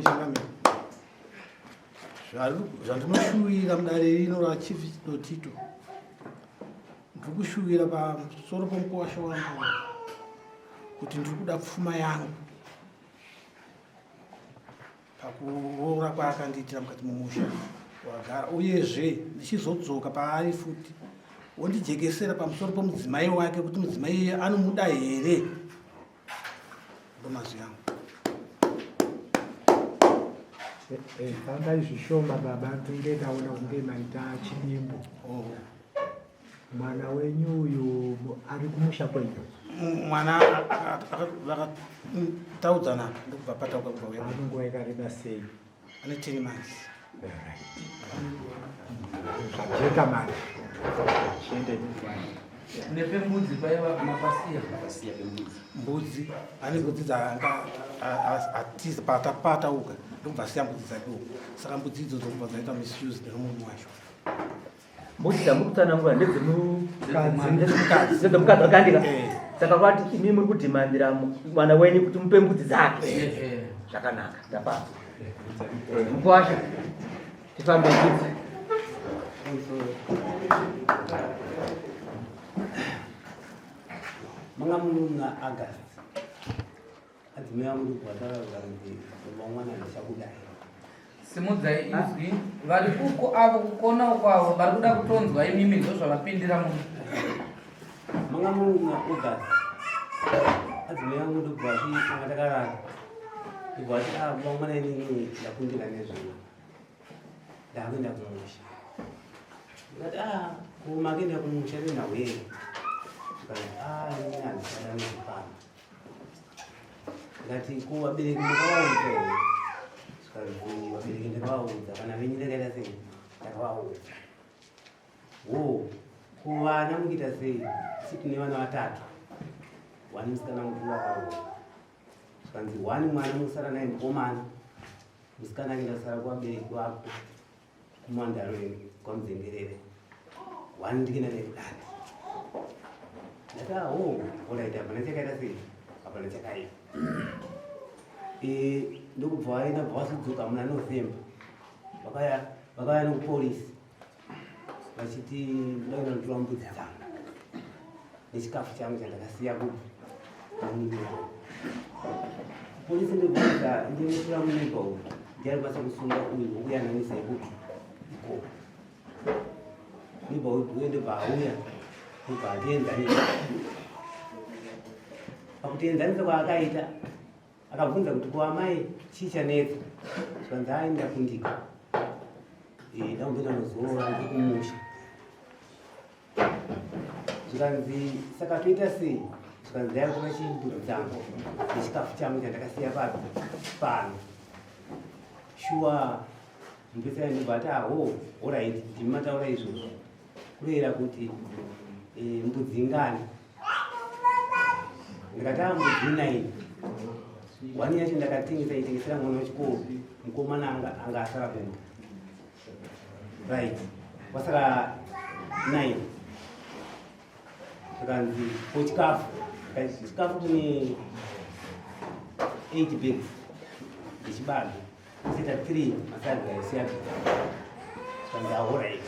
changami zvandinoshuwira mudare rino rachief Dotito ndiri kushuwira pamusoro pomukuwasha wangu kuti ndiri kuda pfuma yangu pakuroora kwaakandiitira mukati momusha wagara, uyezve ndichizodzoka paari futi wondijekesera pamusoro pomudzimai wake kuti mudzimai iye anomuda here. Ndomazvi yangu. Kanga izvishoma baba ndingekaona kunge maita chidimbu. Mwana wenyu uyu ari kumusha kwenyu? Mwana vakataudzana ndokubva patauka kubva uya. Ane nguva yakareba sei? Ane 10 months. Zvajeka mari. Chiende nyumbani. Nepembudzi paiva mapasiya Mbudzi ane mbudzi dzaanga atiza patauka ndokubva siya mbudzi dzake uko. Saka mbudzi idzodzo kubva dzaita misuse nemunhu wacho. mbudzi dzamukutsanangura ndedzemukadzi wakandika. Saka kwati imi muri kudhimandira mwana wenyu kuti mupe mbudzi dzake. Zvakanaka, ndapata. Mukuwasha tifambe mbudzi. Manga muna August. Adzimai muri kuvatara kuti mwana ndachakudai. Simudzai izwi vari kuko avo kukona kwavo vari kuda kutonzwa imimi ndozvavapindira munhu. Manga muna August. Adzimai muri kuvati angatakarara. Ivati mwana inini ndakundira nezvino. Ndakuenda kumusha. Ndikati kumakenda kumusha ndinawere. Ngati kuvabereki ndakavaudza vabereki ndakavaudza kana venyu ndakaita sei ndakavaudza kuvana mukuita sei siku nevana vatatu wani musikana mukuru vakaroa svikanzi wani mwana mukusara naye mukomana musikana akenda kusara kuvabereki vako kumandaro kwamuzengerere wani ndikenda nekudati Alright, apana chakaita sei apana chakaipa. Ndokubva vaenda vasudzuka muna November vakauya nokupolisi vachiti ndaenda kutora mbudzi dzangu nechikafu changu chandakasiya kumunhu. Polisi ndobvunza ndinotora muneighborhood ndiari basa kusunga uyu wokuyananisa ikuti iko neighborhood uye ndobva auya kubatendanisa pakutendanisa kwaakaita akabvunza kuti kuamai chii chanetsa zvikanzi aenda kundika damboenda nozorora ndikumusha zvikanzi saka toita sei zvikanzi ndaitora chimbudzi dzangu nechikafu changu chandakasiya pano shuwa mupesai ndobvati alright ndimataura izvozvo kurera kuti mbudzi ngani ndikati mbudzi 9 wani yacho ndakatengesera mwana wechikoro mukomana anga asara kumba right wasaka 9 zvikanzi pochikafu kune 8 bags ndechibage kuseta 3 masadza esiyapi zvikanzi alright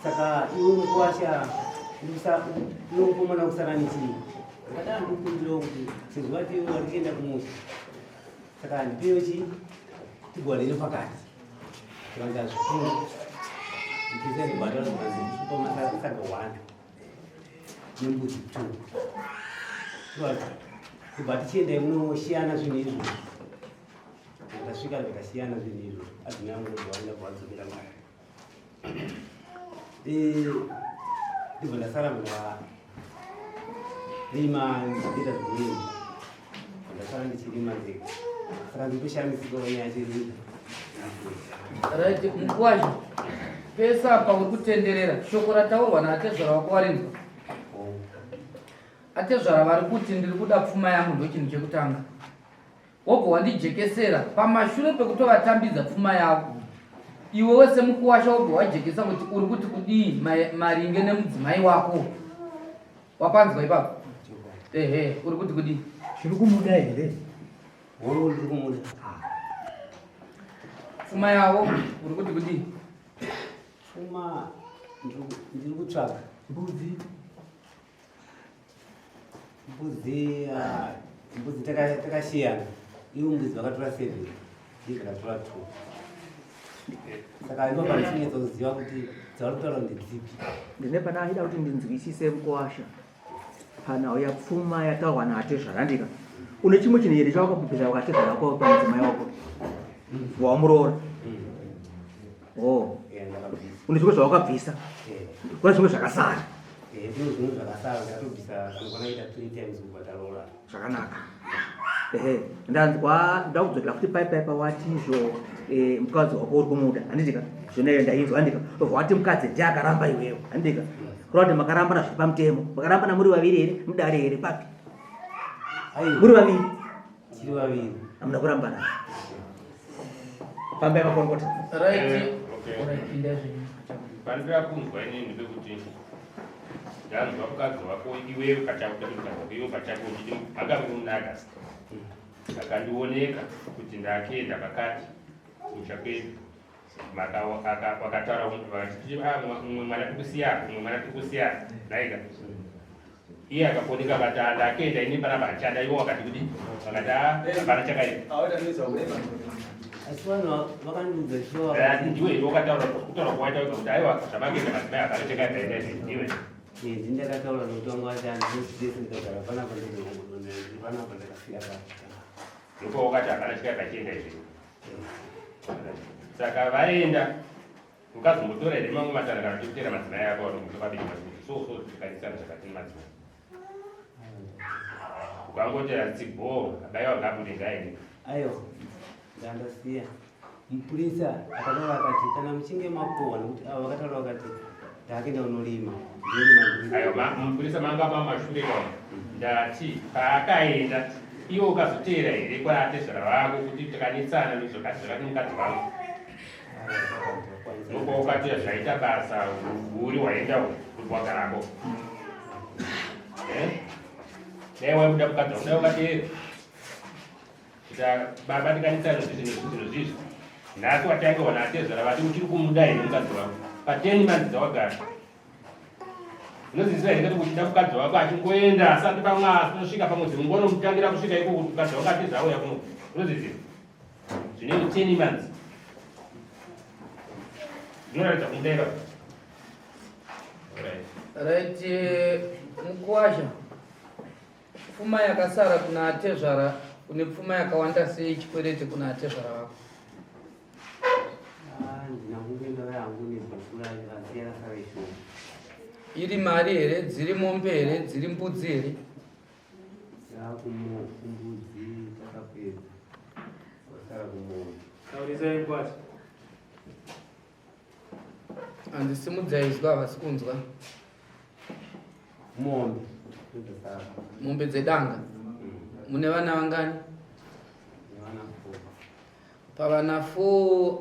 saka iwe mukuwasha iwe mukomana kusara nechii ndakada ndikumbirawo kuti sezvo vati iwe vari kuenda kumusha saka ndipewo chii tigwarire pakati zvikanzi zvikuru ndipisa ndibhatara zvikanzi ndisupa masaga 1 nembudzi 2 kubva tichienda munoshiyana zvinhu izvo ndasvika ndikasiyana zvinhu izvo adzina munozvaenda kuvadzokera mari ndibva ndasara mwa rima ndita zvimweni ndasara ndichirima ndega saka ndikushamisika wenyaya chirima Right, mukwaji pesa apa uri kutenderera shoko rataurwa naatezvara wako warinzwa. Atezvara vari kuti ndiri kuda pfuma yangu ndochinhu chekutanga. Wobva wandijekesera pamashure pekutovatambidza pfuma yako. Iwe wese mukuwasha wobva wajekesa kuti uri kuti kudii maringe nemudzimai wako. Wapanzwa ipapo? Uri kuti kudii? Zviri kumuda here? Uri kumuda. pfuma yavo uri kuti kudii? Pfuma ndiri kutsvaga Mbudzi. mbudzi takashiyana. Ivo mbudzi vakatora 7 ii vakatora 2. Saka ndo panisinetsa kuziva kuti dzauri kutaura ndedzipi. Ndine pana aida kuti ndinzwisise Mukuwasha pana ya pfuma yataurwa naAtezvara handika. Une chimwe chinhu here chawakapupira wakaTezvara wako pamudzimai wako wamuroora. Oh, une zvimwe zvawakabvisa. Kuna zvimwe zvakasara. Zvimwe zvakasara ndatobvisa kanokwana ita 3 times kubataroora. Zvakanaka. Ndanzwa ndakudzokera futi paipa wati izvo mukadzi wako uri kumuda handika. Zvona ndainzwa handika. Wati mukadzi ndiye akaramba iwewe handika. Kurava kuti makarambana zviri pamutemo. Makarambana muri vaviri here? Mudare here? Papi? Muri vaviri? Tiri vaviri. Hamuna kurambana. Pambai makorokota. Right. Pandira kunzwa inini ndepekuti ndanzwa mukadzi wako iwewe ukachako iwe ukachako uchiti akamunaka akandioneka kuti ndakenda pakati uchakwedi wakataura vachiti mumwe mwana tikusiya naika iye akaponeka akati ndakenda ine panapa achada iwo wakati kuti wakati hapana chakaita Asi vanhu vakandiudza shuwa ndiwe wakataura kuwaita kuti aiwa zvamangenda madzimai akanochekaita ine ndiwe ndindakataura nokuti vamwe vati handizvese ndikagara panapa panapa ndakafira ndipo wakati hapana chikaita chienda izvi saka vaenda ukazombotora here mamwe matana kana uchikutera madzimai ako anokutokwabiri so tikanisana zvakatini madzimai ukangotera tsigbo abaiwa ngabudengaini aiwa ndandasiya mupurisa akataura akati kana muchinge makohwa nekuti avo vakataura vakati ndaakenda unorima aiwa mupurisa manga mamashure ndati paakaenda iwo ukazotera here kwaatezvara vako kuti tikanisana nezvakati zvakati mukadzi vangu noko ukati zvaita basa uri waenda kuti wagarako dai waibuda mukadzi wangu dai ukati kuti baba tikanisana zvinhu zvizvi nhasi watainge wanaatezvara vati uchiri kumuda here mukadzi wangu pa10 months dzawagara unoziziva here kuti uchida mukadzi wako achingoenda asati pamwe asosvika pamwedzi mungono mutangira kusvika iko kuti mukadzi wako atezi auya kuno unoziziva zvine 10 months zvinoratidza kumudaira Right. Mukuwasha pfuma yakasara kuna Atezvara une pfuma yakawanda sei chikwerete kuna Atezvara wako? ndina kungoenda vayangu nebhukura asi yakasara ishoma. Iri mari here, dziri mombe here, dziri mbudzi here? Kumbudzi takapedza kwasara kumombe. Taurisai Mukuwasha. Handisimudzaidzwa havasi kunzwa. Mombe ndosara Mombe dzedanga. Mune vana vangani? nevana 4. Pavana 4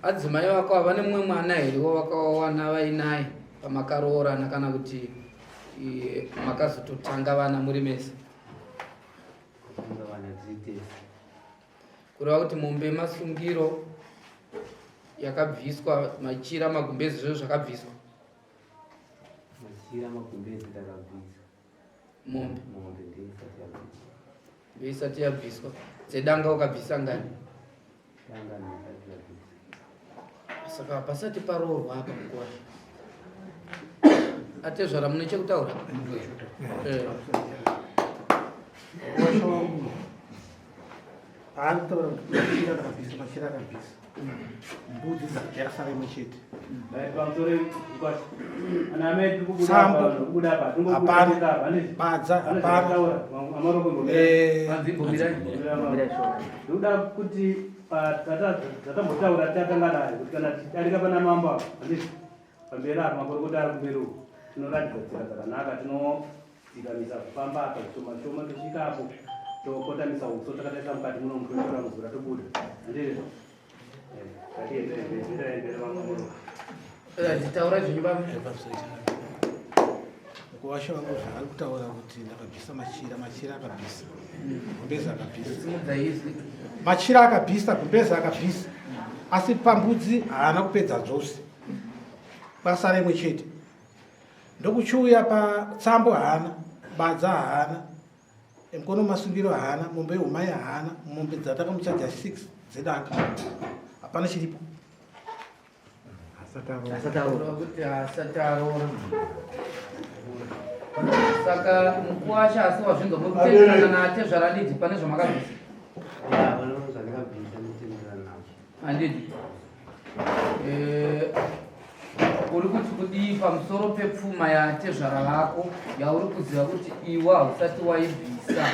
adzimai vako havane mumwe mwana here wavakawana vainaye pamakaroorana kana kuti makazototanga vana muri mese? Kutanga vana tiri Kureva kuti mombe masungiro yakabviswa, machira magumbezi zvo zvakabviswa. machira magumbezi takabvisa. Mombe ndeisati yabvisa. ndoisati yabviswa. Dzedanga ukabvisa ngani? Danga ndisati yabvisa. Saka pasati paroorwa apa Mukuwasha. Atezvara mune chekutaura? Mukuwasha wangu paanotaura kuti machira akabvisa mbudzi yakasara imwe chete. Badza hapana. Ndoda kuti tatambotaura tatanga naye kuti kana tidarika pana mambo apa handizvo pamberi apa makorokota ari kumberi uko tinoratidza tsika dzakanaka tinodzikamisa kufamba apa zvishoma shoma tosvika apo tokotamisa uso takatarisa mukati muno mutotora mvura tobuda handizvo ngatiendeendere vamwe Nditaura zvinyu baba. Mukuwasha wangu zvaari kutaura kuti ndakabvisa machira akabvisa gumbezi akabvisa Simudzaidzwi. machira akabvisa gumbezi akabvisa asi pambudzi haana kupedza dzose, basa rimwe chete. Ndokuchiuya patsambo haana, badza haana, mkono masungiro haana, mombe umai haana, mombe dzatakamuchaja 6 dzedanga hapana chiripo. Asataura kuti asataura. Saka mukuwasha asi wazvinzombokutenderana naatezvaradidzi pane zvamakabvisa. Handidi. Uri kuti kudii pamusoro pepfuma yatezvara vako yauri kuziva kuti iwa hausati waibvisa?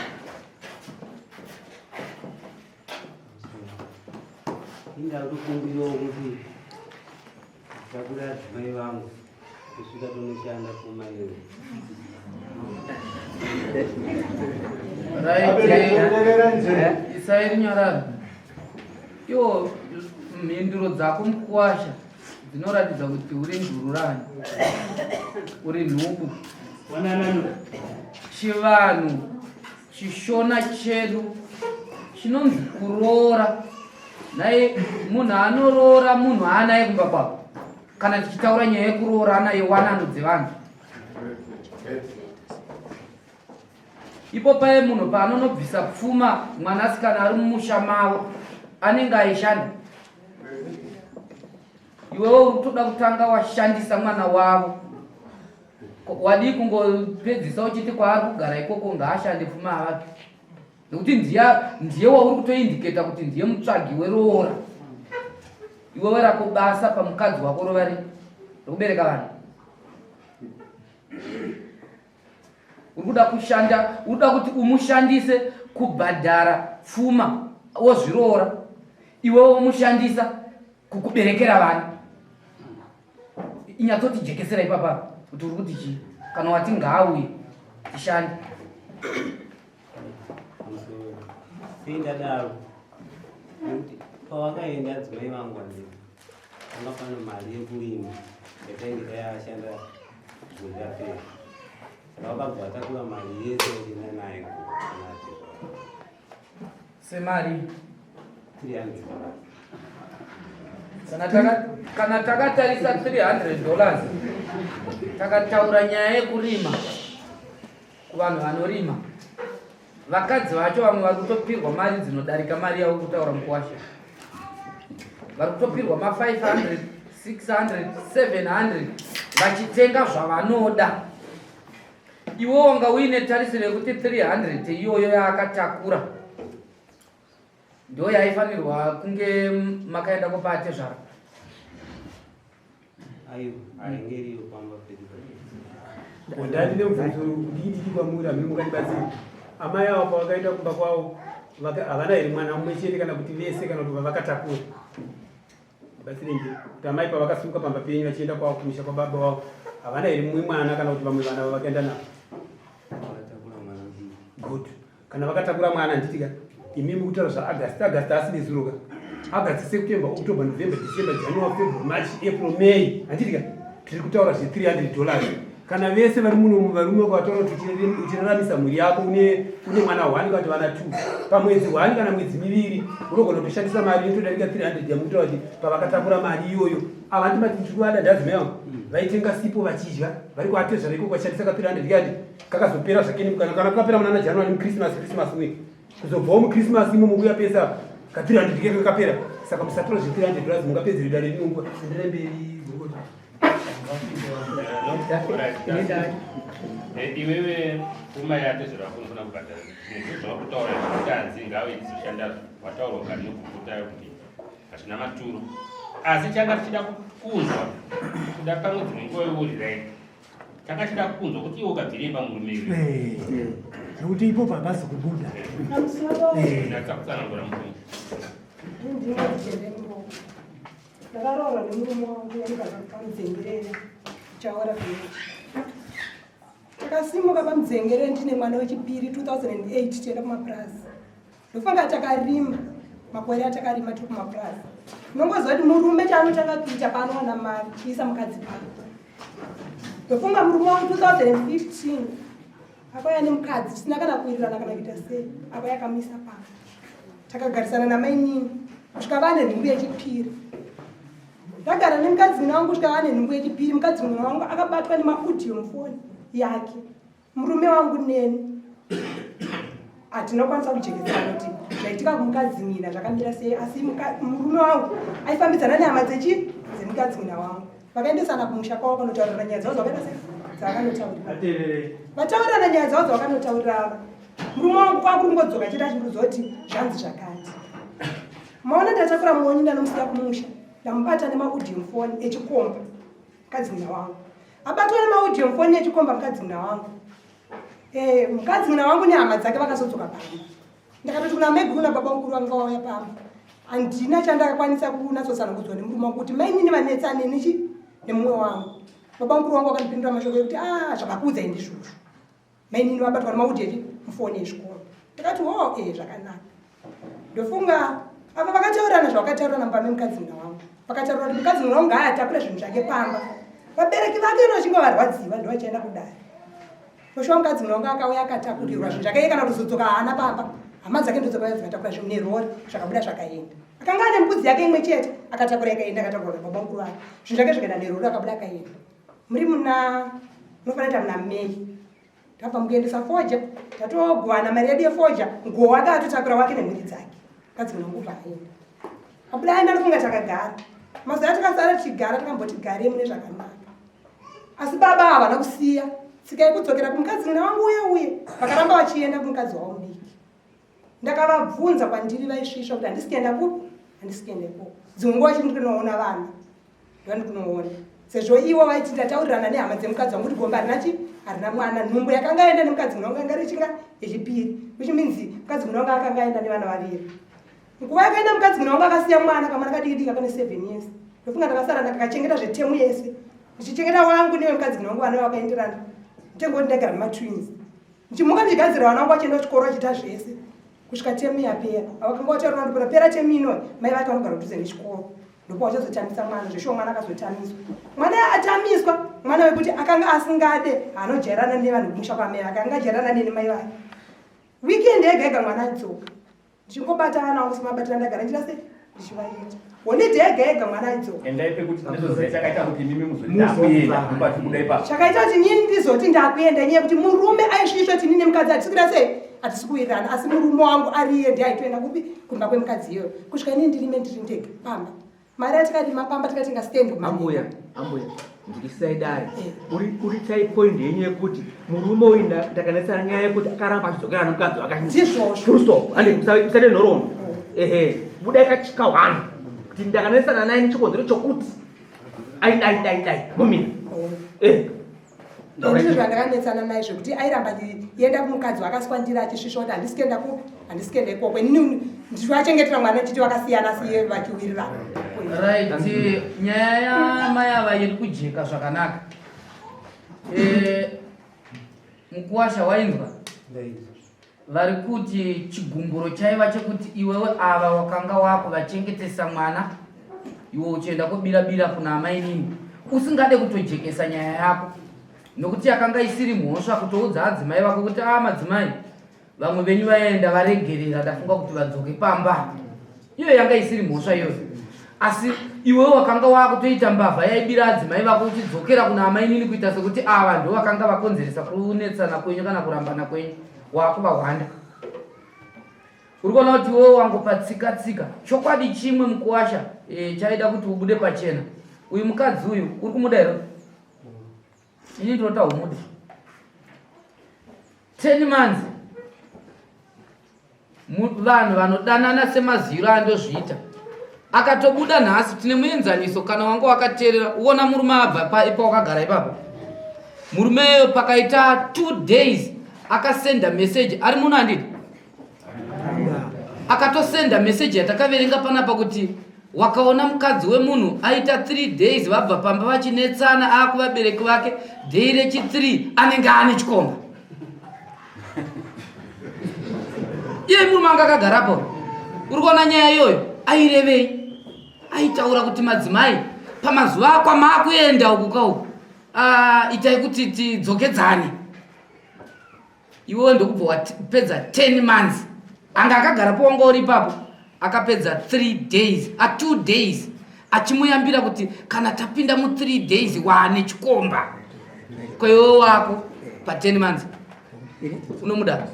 Indakukumbiro kuti takura dzimai vangu kusvika tonoshanda pfuma iyoyo. Right, isairi nyarara. Iwo mhinduro dzako mukuwasha dzinoratidza kuti uri ndururani, uri nhubu, chivanhu chishona chedu chinonzi kuroora. Naye munhu anorora munhu haanaye kumba kwako. Kana tichitaura nyaya yekuroora anaye wanano dzevanhu. Ipo paye munhu paanonobvisa pfuma mwanasikana ari mumusha mavo anenge aishanda. Iwewe uri kutoda kutanga washandisa mwana wavo. Wadi kungopedzisa uchiti kwaari kugara ikoko ngaashande pfuma avapi. Nekuti ndiye wauri kutoindiketa kuti ndiye mutsvagi weroora. Iwewe rako basa pamukadzi wako rova ri rokubereka vanhu. Uri kuda kushanda, uri kuda kuti umushandise kubhadhara pfuma wozviroora. Iwewe umushandisa kukuberekera vanhu. Inyatsoti jekesera ipapa kuti uri kuti chii? Kana wati ngaauye tishande. Sindadaro kuti pawakaenda dzimai vangu vandii anga pane mari yekurima yatainge tayashanda zvozvapera. Vakabva vatakura mari yese ina nayo semari 300. Kana takatarisa $300 takataura nyaya yekurima kuvanhu vanorima, vakadzi vacho vamwe vari kutopirwa mari dzinodarika mari yavo kutaura mukuwasha. Vari kutopirwa ma500, 600, 700 vachitenga zvavanoda. Iwe wanga uine tarisiro yekuti 300 iyoyo yaakatakura ndo yaifanirwa kunge makaenda kopatezvara. Aiyo aingeriyo kwamba pedipedi ndani nemvunzo ndidiki kwamuri amiri mukatibatsira. Amai avo pavakaenda kumba kwavo havana here mwana mumwe chete kana kuti vese kana kuti vavakatakura. Batsire nje kuti amai pavakasuka pamba penyu vachienda kwavo kumisha kwababa wavo havana here mumwe mwana kana kuti vamwe vana vavakaenda navo. vakatakura mwana mudiki. Good. Kana vakatakura mwana nditika imimi kutaura zvaAugust asiri zuroka. August, September, October, November, December, January, February, March, April, May. Anditika tiri kutaura $300. Kana vese vari muno varume kwataura kuti uchiraramisa mhuri yako une mwana 1 kana vana 2 pamwedzi 1 kana mwedzi 2 unogona kutoshandisa mari inotodarika 300 yamutaura kuti pavakatakura mari iyoyo avandi matiri kuvada ndazimai vangu vaitenga sipo vachidya vari kuatezvara iko kwashandisa ka 300 kadi kakazopera zvakeni kana kakapera muna January muChristmas week kuzobvawo muChristmas imo mubuya pesa ka 300 keke kakapera saka musatora $300 mungapedzera dare rinongwa ndere mberi zokoti iwewe pfuma yatezvera kunofana kubhadhara zvakutaura zvitanzi ngave ichizoshanda wataura ukari nokukuta kuti hazvina maturo asi changa tichida kunzwa kuda pamwedzi nenguva uri right takachida kunzwa kuti iwe ukabviremba murume iwe nokuti ipo pavazi kubuda nakakutsanangura murume ndakaroora nemurume wangu yanikakamudzengerera chaora takasimuka pamudzengerere ndine mwana wechipiri 2008 tienda kumapurazi ndofanga takarima makore atakarima tiri kumapurazi unongoziva kuti murume chaanotanga kuita paanowana mari chiisa mukadzi pano ndofunga murume wangu 2015 akauya nemukadzi tisina kana kuwirirana kana kuita sei akauya akamisa pano takagarisana namainini kusvika vane nhumbi yechipiri ndagara nemukadzi wangu kusvika ane nhungu yechipiri. Mukadzi wangu akabatwa nemaudhiyo mufoni yake, murume wangu neni. Hatinokwanisa kujekesana kuti zvaitika kumukadzi mwina zvakamira sei, asi murume wangu aifambidzana nehama dzemukadzi mwina wangu. Vakaendesana kumusha kwavo kanotaurirana nyaya dzavo dzavakanotaurira. Vataurirana nyaya dzavo dzavakanotaurira. Murume wangu kwakurungodzoka chita chirudzo kuti zvanzi zvakati. Maona ndatakura muoni ndanomusiya kumusha, ndamubata nemaudhiyo mufoni echikomba mukadzi mwina wangu. Abatwa nemaudhiyo mufoni echikomba mukadzi mwina wangu. Mukadzi mwina wangu nehama dzake vakazodzoka pamba. Ndakatoti kuna Megi kuna baba mukuru wangu vauya pamba. Handina chandakakwanisa kunatsosanangudzwa nemurume wangu kuti mainini vanetsa nenichi nemumwe wangu. Baba mukuru wangu akandipindura mashoko ekuti zvakakuudza indizvozvo. Mainini vabatwa nemaudhiyo mufoni echikomba. Ndakati zvakanaka. Ndofunga apa vakataurana zvavakataurana mumba memukadzi mwina wangu. Vakataura kuti mukadzi mwina wangu ngaatakure zvinhu zvake pamba. Vabereki vake vachinge varwadziwa ndo vachienda kudare. Mosho mukadzi mwina wangu akauya akatakurirwa zvinhu zvake kana kuzodzoka haana pamba. Hama dzake ndodzoka dzikatakura zvinhu nerori zvakabuda zvakaenda. Akanga ane mbudzi yake imwe chete akatakura ikaenda akatakura baba mukuru wake. Zvinhu zvake zvikaenda nerori akabuda akaenda. Muri munofanira muna Mei. Tabva mukuendesa foja, tatogovana mari yedu yefoja, nguo wake atotakura wake nemhuri dzake. Mukadzi mwina wangu baaenda. Abuda aenda ndofunga takagara. Mazuva atakasara tichigara takamboti garei mune zvakanaka. Asi baba havana kusiya. Tsika yekudzokera kumukadzi mwina wangu uye vakaramba vachienda kumukadzi wavo mudiki. Ndakavabvunza kwandiri vaisvisva kuti handisi kuenda kupi, handisi kuendepo. Dzimwe nguva chiri ndinoona vana. Ndovandikunoona. Sezvo ivo vaiti ndataurirana nehama dzemukadzi wangu kuti gomba harina mwana. Nhumbu yakanga aenda nemukadzi mwina wangu yanga richinga yechipiri. Which means mukadzi mwina wangu akanga aenda nevana vaviri. Nguva yakaenda mukadzi mwina wangu akasiya mwana kamwana kadiki kane 7 years. Ndofunga ndakasara ndakachengeta zvetemu yese. Ndichichengeta wangu nevemukadzi mwina wangu vana vakaenderana. Ndengoti ndagara nematwins. Ndichimuka ndichigadzira vana vangu vachienda kuchikoro vachiita zvese. Kusvika temu yapera. Vakanga vataura kuti pera temu ino mai vake vanogara kudhuze nechikoro. Ndipo vachazotambisa mwana, zveshuwa mwana akazotamiswa. Mwana atamiswa, mwana wekuti akanga asingade anojairana nevanhu kumusha kwamai vake, akanga ajairana nemai vake. Weekend yega yega mwana adzoka. Ndichingobata vana vangu semabatira ndagara ndira sei ndichivaita. Holiday yega yega mwana adzoka. Endaipe kuti ndizozai chakaita kuti mimi muzoenda mubati kudai pa. Chakaita kuti nyini ndizoti ndakuenda nyaya kuti murume aisvisva kuti nini mukadzi atisikira sei hatisi kuwirirana, asi murume wangu ariye ndiye aitoenda kupi kumba kwemukadzi iyoyo. Kusvika inini ndirime ndiri ndega pamba. Mari yatakadima pamba tikati ngastendi ambuya ndirisaidari uri chaipoint yenyu yekuti murume uyu ndakanetsana nyaya yekuti akaramba achidzokera nomukadzi wakazvozvo ande kusade nhoroondo budai kachika 1 kuti ndakanetsana naye nechikonzero chokuti dai mumina ndizvo zvandakanetsana naye zvekuti airamba ienda kumukadzi wakaswandira achisvisva kuti handisi kuenda kupi handisi kuenda ikoko. Inini ndichivachengetera mwana titi vakasiyana siye vachiwirirana. Right, nyaya yamai ava iri kujeka zvakanaka. Mukuwasha wainzwa vari kuti chigumburo chaiva chekuti iwewe ava wakanga wako vachengetesa mwana iwe uchienda kubira kuna amai nini usingade kutojekesa nyaya yako, nokuti yakanga isiri mhosva kutoudza adzimai vako kuti madzimai vamwe venyu vaenda varegerera ndafunga kuti vadzoke pamba. Iyo yanga isiri mhosva iyoyo, asi iwewe wakanga wakutoita mbavha yaibira adzimai vako uchidzokera kuna amai nini kuita sekuti ava ndo vakanga vakonzeresa kunetsana kwenyu kana kurambana kwenyu wakuvahwanda. Uri kuona kuti wewe wangopatsika chokwadi chimwe Mukuwasha chaida kuti ubude pachena. Uyu mukadzi uyu uri kumuda here? Ini ndinota umuda 10 months. Vanhu vanodanana semaziro andozviita. Akatobuda nhasi tine muenzaniso kana wangu wakateerera uona murume abva ipa wakagara ipapo. Murume pakaita 2 days akasenda message ari muno handidi. Akatosenda message yatakaverenga panapa kuti wakaona mukadzi wemunhu aita 3 days vabva pamba vachinetsana akuvabereki vake day rechi3 anenge ane chikomba. Iye murume anga akagarapo. Uri kuona nyaya iyoyo airevei? Aitaura kuti madzimai pamazuva kwamakuenda uku kauku itai kuti tidzokedzane. Iwewe ndokubva wapedza 10 months. Anga akagarapo wanga uri ipapo akapedza 3 days 2 days achimuyambira kuti kana tapinda mu3 days wane chikomba kwaiwe wako pa10 months unomuda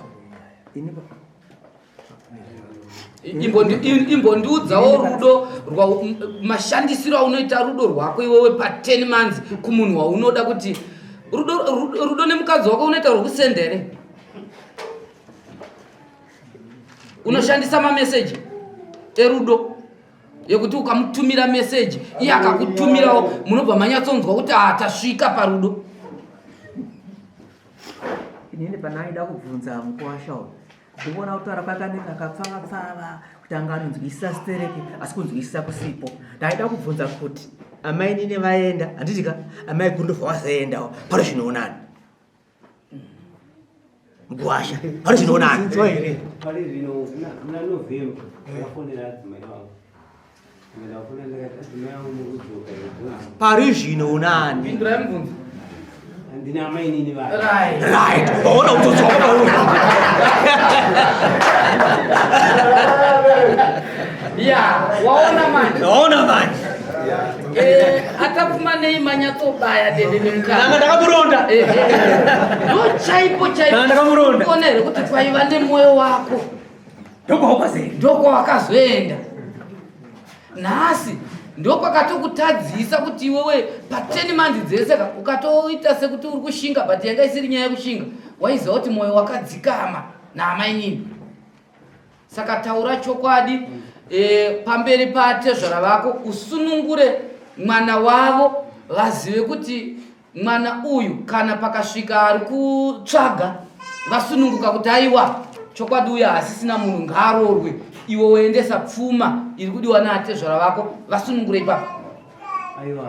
imbondiudzawo rudo mashandisiro aunoita rudo rwako iwewe pa10 months kumunhu waunoda kuti rudo nemukadzi wako unoita rwokusendere unoshandisa mameseji erudo yekuti ukamutumira meseji iye akakutumirawo munobva manyatsonzwa kuti tasvika parudo. inini panaida kubvunza mukuwashawo ndikuona kutaura kwakaneka kapfava kuti anga anonzwisisa stereke asi kunzwisisa kusipo. ndaida kubvunza kuti amai nini vaenda handitika amai kundofa wazoendawo pano zvinoonani mukuwasha pano zvinoonani pari zvino muna November ndafonera adzimai vangu ndafonera adzimai vangu nekudzoka pari zvinoonani pindura yemubvunzo handina amai nini va right vaona kutodzoka ya waona manje naona manje atapfuma nei manyatsobaya dede nanga ndakamuronda ndo chaipo ndakamuronda onere kuti paiva nemwoyo wako ndoko wakazoenda nhasi ndokwakatokutadzisa kuti iwewe pa10 months dzese ukatoita sekuti uri kushinga but yanga isiri nyaya yekushinga waiziva kuti mwoyo wakadzikama naamai nini. Saka taura chokwadi pamberi patezvara vako usunungure mwana wavo vazive kuti mwana uyu kana pakasvika ari kutsvaga vasununguka kuti aiwa chokwadi uyu hasisina munhu ngaarorwe iwe woendesa pfuma iri kudiwa naatezvara vako vasunungure ipapo. aiwa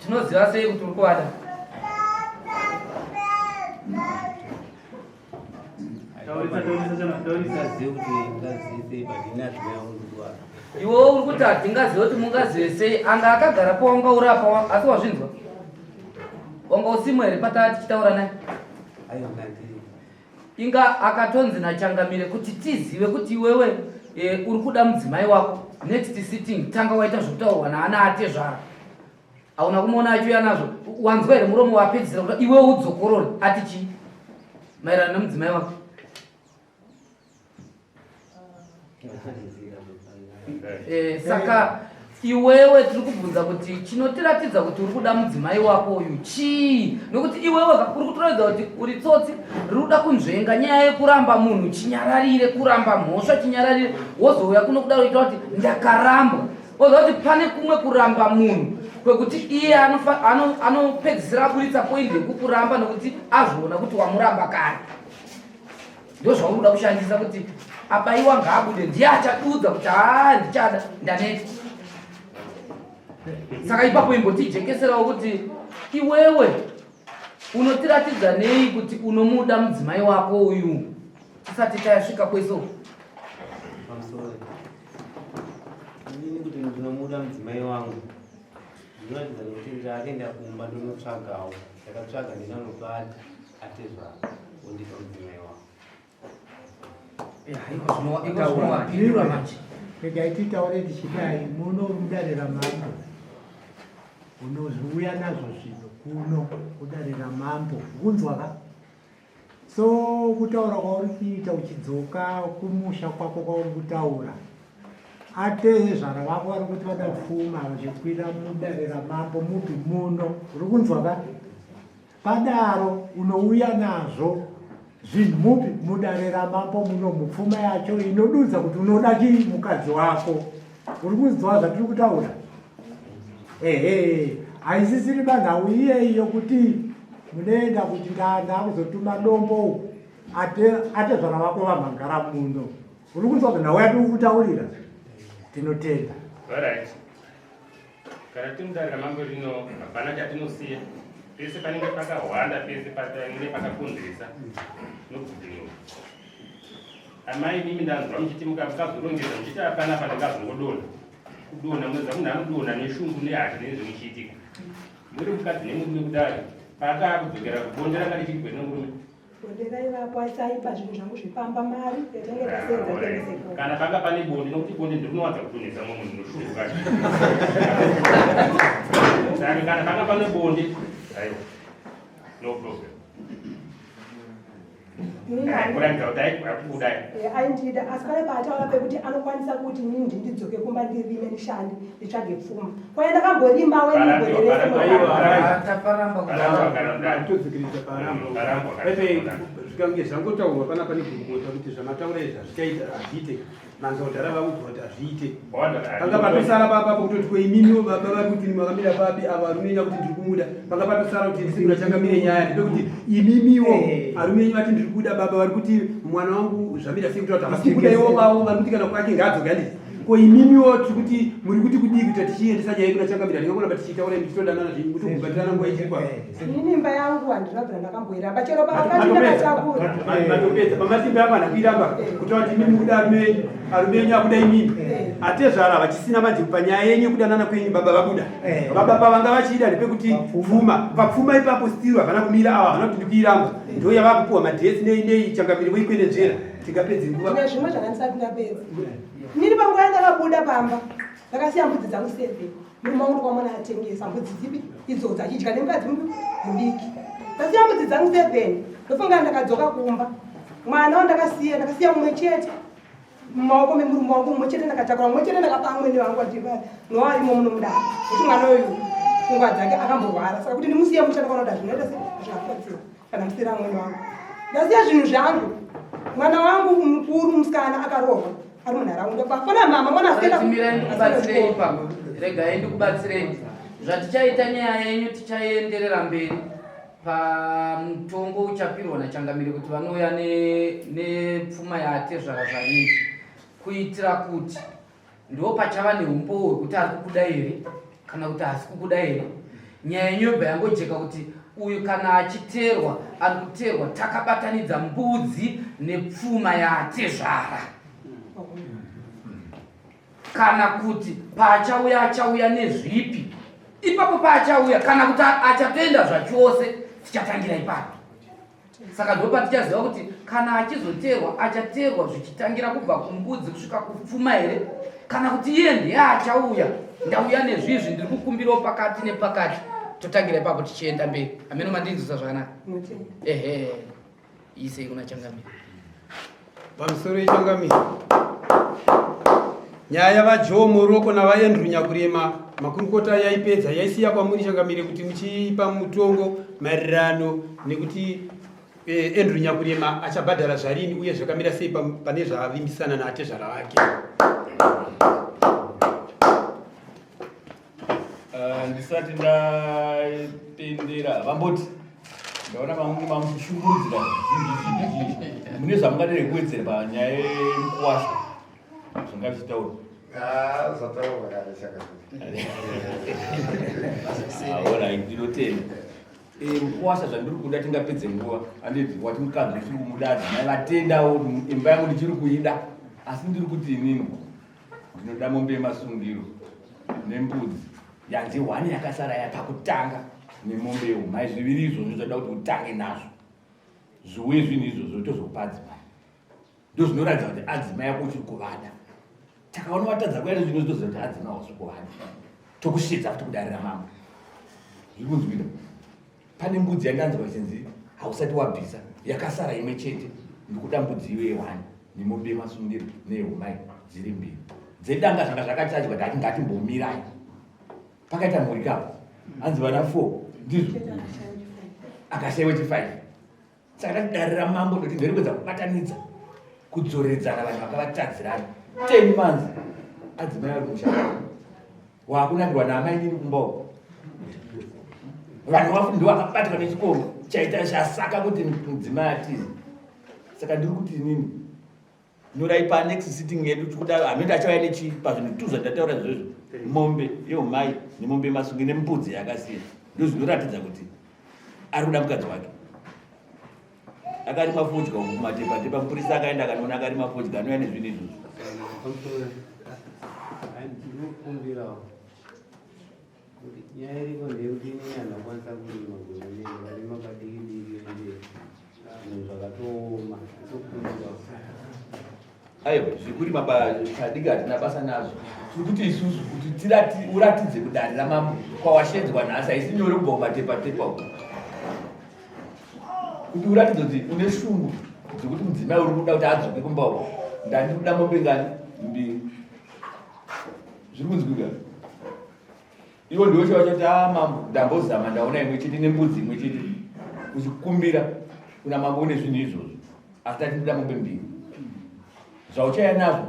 tinoziva sei kuti uri kuwada iwewo uri kuti hatingazive kuti mungazive sei anga akagara pawanga urapa asi wazvinzwa wanga usimo here pataa tichitaura naye inga akatonzi nachangamire kuti tizive kuti iwewe uri kuda mudzimai wako next sitting tanga waita zvokutaurwa naana atezvara hauna kumuona achiuya nazvo wanzwa here muromo wapedzisira kuti iwewe udzokorore ati chii maererano nemudzimai wako. Saka iwewe tiri kubvunza kuti chinotiratidza kuti uri kuda mudzimai wako uyu chii nokuti iwewe uri kutoratidza kuti uri tsotsi riri kuda kunzvenga nyaya yekuramba munhu chinyararire kuramba mhosva chinyararire wozouya kuno kudaro ita kuti ndakaramba woziva kuti pane kumwe kuramba munhu kwekuti iye anopedzisira aburitsa poindi yekukuramba nokuti azviona kuti wamuramba kare ndo zvauri kuda kushandisa kuti abaiwa ngaabude ndiye achadudza kuti ndichada ndaneti. Saka ipapo imbotijekeserawo kuti iwewe unotiratidza nei kuti unomuda mudzimai wako uyu tisati tayasvika kweso. inini kuti ndinomuda mudzimai wangu ndinoratidza kuti ndaenda kumba ndonotsvagawo ndakatsvaga ndinanopa atezvara wondipa mudzimai wangu. regai titaure tichidai muno mudarira mambo unoziuya nazvo zvino kuno kudarira mambo kunzwaka so kutaura kwauri kuita uchidzoka kumusha kwako kwauri kutaura atezvara vako vari kuti vada pfuma zvekwira mudarira mambo mupi muno uri kunzwaka padaro unouya nazvo zvinhu mupi mudarira mambo muno mupfuma yacho inodudza kuti unoda chii mukadzi wako uri kunzwa zvatiri kutaura haisisiri manhau iyeyo kuti munoenda kuti ndanda kuzotuma dombo atezvara vako vamhangara muno uri kunzwa kuti nhau yatiri kutaurira tinotenda. Alright. Kana timudarira mambo rino hapana chatinosiya pese panenge pakahwanda pese panenge pakakonzeresa nokudhino amai mimi ndanzwa muchiti mukazorongedza muchiti hapana pandingazongodona kudona munoziva munhu anodona neshungu nehati nezvinochiitika muri mukadzi nemurume kudai paakaakudzokera kubonde ranga richiitwa nemurume ndekaivapo aisaipa zvinhu zvangu zvipamba mari yatange tasenza tengeseko kana panga pane bonde nokuti bonde ndinowanza kutonesa mwe munhu noshuruka saka kana panga pane bonde aiwa no problem kuratidza kuti aikudai aindida asi pane paataura pekuti anokwanisa kuti nini ndidzoke kumba ndirime ndishande nditsvage pfuma kwaye ndakamborima zvikange zvangotaurwa pana pane kurukota kuti zvamataura izvi hazvichaita hazviite nanzaudhara vakudzwa kuti hazviite panga patosara papapo kutoti kweimimiwo baba vari kuti makamira papi ava arumenya kuti ndiri kumuda panga patosara kuti ndisikuna changamire nyaya ndepekuti imimiwo arumenyu vati ndiri kuda baba vari kuti mwana wangu zvamira sei kuti havasi kudaiwo vavo vari kuti kana kwake ngaadzoke handisi ko imimiwo tiri kuti muri kuti kudii kuita tichiendesa nyaya kuna changamira ndingakona pa tichiitaura tichitondanana zvinhu kuti kubatirana nguva ichikwa ini imba yangu handirabvira ndakamboiramba chero pakati ndakatakura matopedza pamasimba yangu hanakuiramba kutaura kuti imimi kuda arumenyu akuda imimi atezvara vachisina manzeku panyaya yenyu kudanana kwenyu baba vabuda baba pavanga vachida ndepekuti pfuma papfuma ipapo still havana kumira ava havana kuti ndikuiramba ndo yava kupuhwa madhesi nei changamiri voikwenenzvera tingapedze nguva tine zvimwe zvakandisati ndapedza nini panguva yandakabuda pamba ndakasiya mbudzi dzangu 7 murume wangu ndikwamona atengesa mbudzi dzipi idzodzo achidya nemukadzi mudiki ndasiya mbudzi dzangu 7 ndofunga ndakadzoka kumba mwana wandakasiya mumwe chete mumaoko memurume wangu mumwe chete ndakatakura mumwe chete ndakapa amweni vangu atipa noarimo muno mudaro kuti mwana uyu pfungwa dzake akamborwara saka kuti ndimusiye muchandakona kuda zvinoita zvakakodzera kana musiyira amweni wangu ndasiya zvinhu zvangu mwana wangu mukuru musikana akarohwa ari munharaunda kwafana mama mwanatimirai ndikubatsirei ipapo regai ndikubatsirei zvatichaita nyaya yenyu tichaenderera mberi pamutongo uchapirwa nachangamire kuti vanouya nepfuma yatezvara zvanini kuitira kuti ndo pachava neumbo hwekuti ari kukuda here kana kuti hasi kukuda here nyaya yenyu yobva yangojeka kuti uyu kana achiterwa ari kuterwa takabatanidza mbudzi nepfuma yatezvara kana kuti achauya nezvipi ipapo paachauya kana kuti achatoenda zvachose tichatangira ipapo saka ndopa tichaziva kuti kana achizoterwa achaterwa zvichitangira kubva kumbudzi kusvika kupfuma here kana kuti iye ndiye achauya ndauya nezvizvi ndiri kukumbirawo pakati nepakati totangira ipapo tichienda mberi ameno mandinzwisa zvakanaka ehe isei kuna changamire pamusoro yechangamire nyaya yavajoe moroko navaendru nyakurema makurukota yaipedza yaisiya kwamuri changamire kuti muchipa mutongo maererano nekuti endru nyakurema achabhadhara zvarini uye zvakamira sei pane zvaavimbisana naatezvara vake ndisati ndapendera vamboti ndaona mamushungurudzira mune zvamungadere kuwedzera panyaya yekuwasha zvingavichitaura aora ndinotenda mukuwasha zvandiri kuda tingapedze nguva anditi wati mukadzi ndichiri kumudadzi mai vatendawo imba yangu ndichiri kuida asi ndiri kuti inini ndinoda mombe yemasungiro nembudzi yanzi 1 yakasara yapakutanga nemombe yeumai zviviri izvozvo zvoda kuti utange nazvo zviuye zvinhu izvozvo tozokupa adzimai ndo zvinoratidza kuti adzimai yako uchiri kuvada takaona watadza kuya nezvino zvitoziva kuti adzimai usiri kuvada tokushedza kuti kudarira mambo zviri kunzwira pane mbudzi yandanzwa chinzi hausati wabvisa yakasara imwe chete ndikuda mbudzi iyo ye1 nemombe yemasungiro neyeumai dziri mbiri dzedanga zvanga zvakachachwa ndati ngatimbomirai pakaita mhuri kapo hanzi vana 4 ndizvo akashayiwe chi5 saka ndatidarira mambo ndoti ndiri kuedza kubatanidza kudzoredzana vanhu vakavatadzirana 10 months adzimai ari kushaka waakunakirwa naamai nini kumbawo vanhu vafundi vakabatwa nechikomo chaita chasaka kuti mudzimai atizi saka ndiri kuti inini nyorai panext sitting yedu kuti hamende achauya nechipa zvinhu 2 zvandataura izvozvo mombe yeumai nemombe yemasungi nembudzi yakasiya ndo zvinoratidza kuti ari kuda mukadzi wake akarima fodya kumatepatepa mupurisa akaenda akanoona akarima fodya anouya nezvinhu izvozvo ndinokumbirawo kuti nyaya iriko ndeyekuti inyanya kwanisa kurima gwenene varima padiki diki ende zvinhu aiwa zvekuri padiki hatina basa nazvo tiri kuti isusu kuti uratidze kudare ramambo kwawashedzwa nhasi haisi nyore kubva kumatepatepa uko kuti uratidze kuti une shungu dzekuti mudzimai uri kuda kuti adzoke kumba uko ndandi kuda mombe ngani mbiri zviri kunzwika iwo ndiwo chava chati mambo ndambozama ndaona imwe chete nembudzi imwe chete uchikumbira kuna mambo une zvinhu izvozvo asi tati ndida mombe mbiri zvauchaya nazvo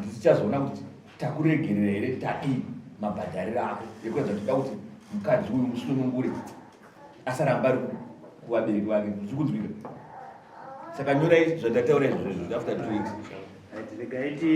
ndisichazoona kuti takuregerera here tadii mabhadhariro ako ekuedza tida kuti mukadzi uyu musunungure asaramba ari kuvabereki vake zvikunzwika saka nyorai zvandataura izvozvo after 2 weeks regaiti